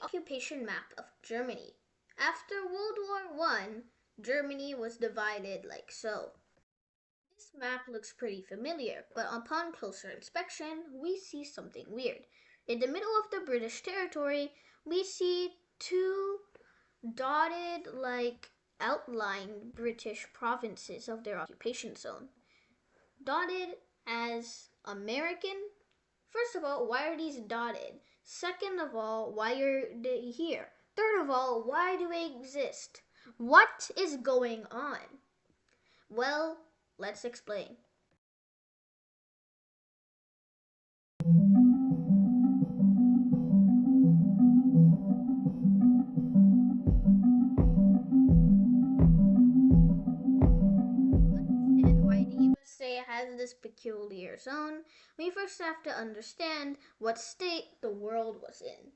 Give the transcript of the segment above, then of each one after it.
occupation map of Germany. After World War I, Germany was divided like so. This map looks pretty familiar, but upon closer inspection, we see something weird. In the middle of the British territory, we see two dotted, outlined British provinces of their occupation zone. Dotted as American. First of all, why are these dotted? Second of all, why are they here? Third of all, why do they exist? What is going on? Well, let's explain. Understand why the USA has this peculiar zone, we first have to understand what state the world was in.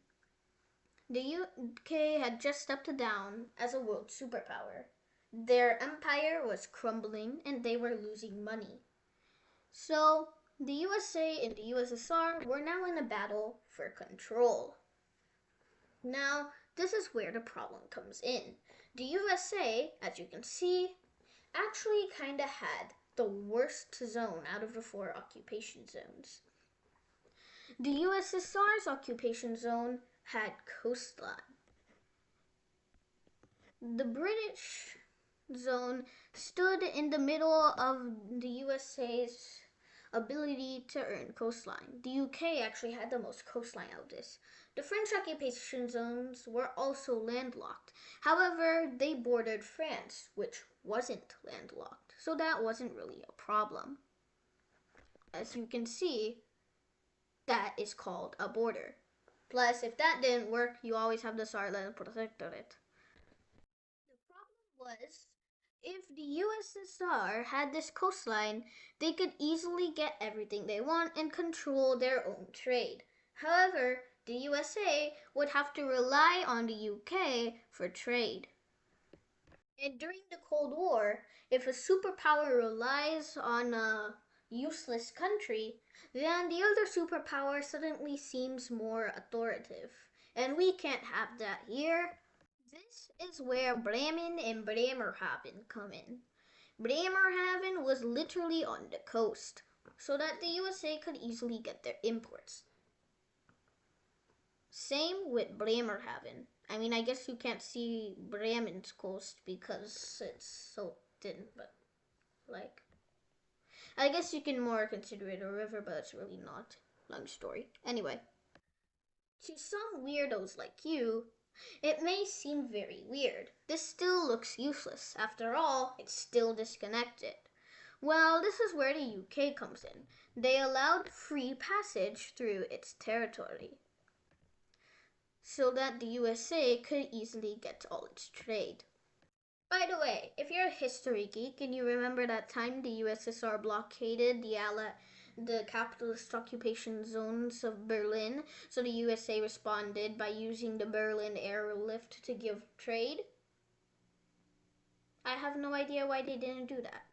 The UK had just stepped down as a world superpower. Their empire was crumbling and they were losing money. So, the USA and the USSR were now in a battle for control. Now, this is where the problem comes in. The USA, as you can see, actually kinda had the worst zone out of the 4 occupation zones. The USSR's occupation zone had coastline. The British zone stood in the middle of the USA's ability to earn coastline. The UK actually had the most coastline out of this. The French occupation zones were also landlocked. However, they bordered France, which wasn't landlocked, so that wasn't really a problem. As you can see, that is called a border. Plus, if that didn't work, you always have the Saarland Protectorate. The problem was, if the USSR had this coastline, they could easily get everything they want and control their own trade. However, the USA would have to rely on the UK for trade. And during the Cold War, if a superpower relies on a useless country, then the other superpower suddenly seems more authoritative. And we can't have that here. This is where Bremen and Bremerhaven come in. Bremerhaven was literally on the coast, so that the USA could easily get their imports. Same with Bremerhaven. I mean, I guess you can't see Bremen's coast because it's so thin, but I guess you can more consider it a river, but it's really not. Long story. Anyway, to some weirdos like you, it may seem very weird. This still looks useless. After all, it's still disconnected. Well, this is where the UK comes in. They allowed free passage through its territory, so that the USA could easily get all its trade. By the way, if you're a history geek and you remember that time the USSR blockaded the capitalist occupation zones of Berlin, so the USA responded by using the Berlin airlift to give trade? I have no idea why they didn't do that.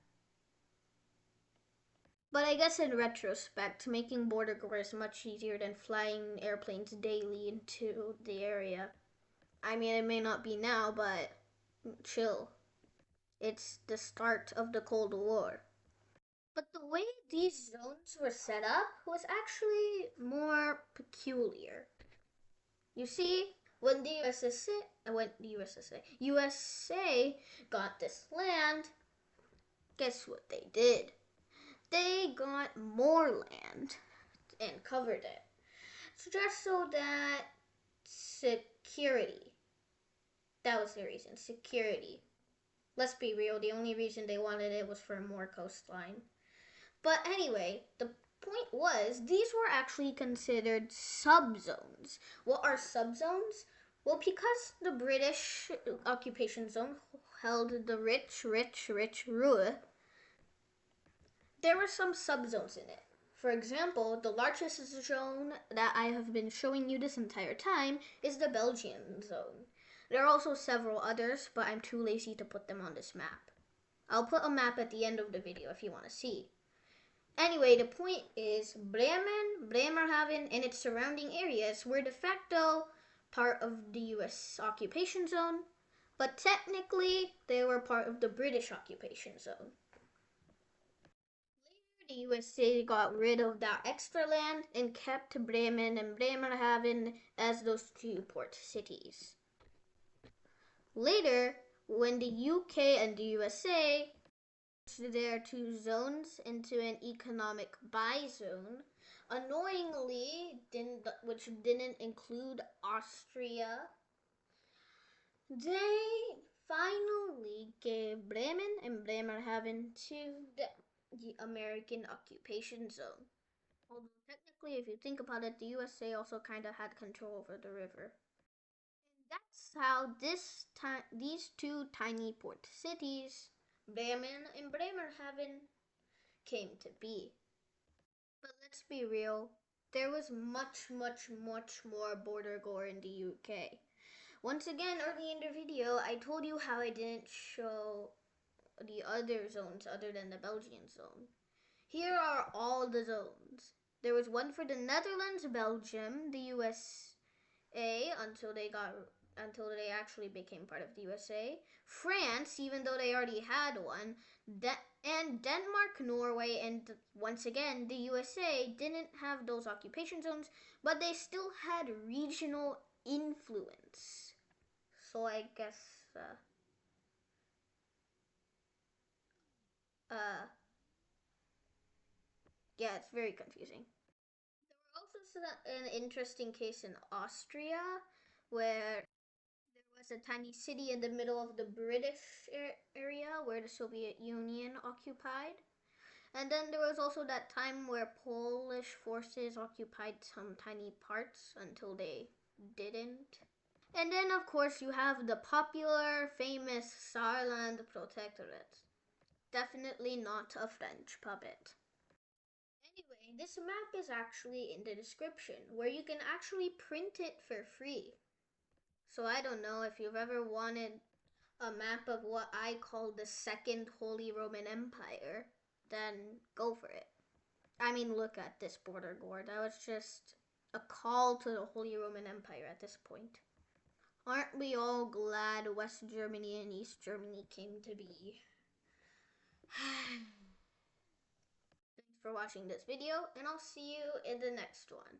But I guess in retrospect, making border guards is much easier than flying airplanes daily into the area. I mean, it may not be now, but chill. It's the start of the Cold War. But the way these zones were set up was actually more peculiar. You see, when the USA got this land, guess what they did? They got more land and covered it. So just so that security. That was the reason, security. Let's be real, the only reason they wanted it was for more coastline. But anyway, the point was, these were actually considered subzones. What are subzones? Well, because the British occupation zone held the rich Ruhr, there were some subzones in it. For example, the largest zone that I have been showing you this entire time is the Belgian zone. There are also several others, but I'm too lazy to put them on this map. I'll put a map at the end of the video if you want to see. Anyway, the point is Bremen, Bremerhaven, and its surrounding areas were de facto part of the US occupation zone, but technically they were part of the British occupation zone. Later, the USA got rid of that extra land and kept Bremen and Bremerhaven as those two port cities. Later, when the UK and the USA merged their two zones into an economic buy zone, annoyingly, which didn't include Austria, they finally gave Bremen and Bremerhaven to the American occupation zone. Although technically, if you think about it, the USA also kind of had control over the river. And that's how these two tiny port cities, Bremen and Bremerhaven, came to be. But let's be real, there was much, much, much more border gore in the UK. Once again, early in the video, I told you how I didn't show the other zones other than the Belgian zone. Here are all the zones. There was one for the Netherlands, Belgium, the USA until they actually became part of the USA. France, even though they already had one, and Denmark, Norway, and once again the USA didn't have those occupation zones, but they still had regional influence. So I guess uh yeah, it's very confusing. There was also an interesting case in Austria where there was a tiny city in the middle of the British area where the Soviet Union occupied. And then there was also that time where Polish forces occupied some tiny parts until they didn't. And then, of course, you have the popular, famous Saarland Protectorate. Definitely not a French puppet. Anyway, this map is actually in the description where you can actually print it for free. So I don't know if you've ever wanted a map of what I call the Second Holy Roman Empire, then go for it. I mean, look at this border gore. That was just a call to the Holy Roman Empire at this point. Aren't we all glad West Germany and East Germany came to be? Thanks for watching this video, and I'll see you in the next one.